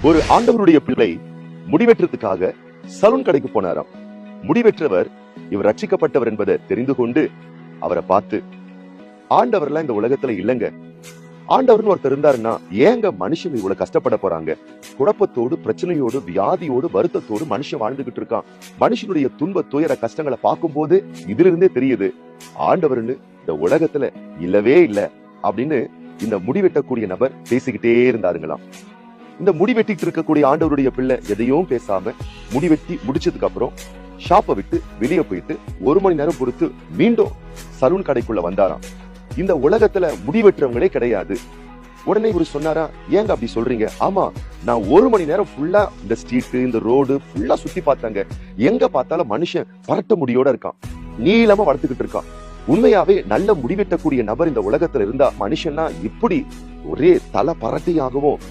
ஒரு ஆண்டவருடைய பிள்ளை முடிவெற்றதுக்காக சலூன் கடைக்கு போனாராம். முடிவெற்றவர் இவர் ரட்சிக்கப்பட்டவர் என்பதை தெரிந்து கொண்டு அவரை பார்த்து, ஆண்டவர்லாம் இந்த உலகத்துல இல்லங்க, ஆண்டவர்னு ஒருத்தர் இருந்தாருன்னா ஏங்க மனுஷன் இவ்வளவு கஷ்டப்பட போறாங்க? குழப்பத்தோடு, பிரச்சனையோடு, வியாதியோடு, வருத்தத்தோடு மனுஷன் வாழ்ந்துகிட்டு இருக்கான். மனுஷனுடைய துன்ப துயர கஷ்டங்களை பார்க்கும் போது இதுல இருந்தே தெரியுது ஆண்டவர்னு இந்த உலகத்துல இல்லவே இல்ல அப்படின்னு இந்த முடிவெட்டக்கூடிய நபர் பேசிக்கிட்டே இருந்தாருங்களாம். இந்த முடிவெட்டிட்டு இருக்கக்கூடிய ஆண்டவருடைய பிள்ளை எதையும் பேசாம முடிவெட்டி முடிச்சதுக்கு அப்புறம் ஷாப்பை விட்டு வெளியே போயிட்டு 1 மணி நேரம் பொறுத்து மீண்டும் சலூன் கடைக்குள்ள வந்தாராம். இந்த உலகத்துல முடிவெற்றவங்களே கிடையாது. உடனே இவரு சொன்னாரா, ஏங்க அப்படி சொல்றீங்க? ஆமா, நான் 1 மணி நேரம் ஃபுல்லா இந்த ஸ்ட்ரீட், இந்த ரோடு ஃபுல்லா சுத்தி பார்த்தாங்க. எங்க பார்த்தாலும் மனுஷன் பரட்ட முடியோட இருக்கான், நீளமா வளர்த்துக்கிட்டு இருக்கான். உண்மையாவே நல்ல முடிவெட்டக்கூடிய நபர் இந்த உலகத்துல இருந்தா மனுஷன்னா இப்படி ஒரே தலை பரட்டையாகவும்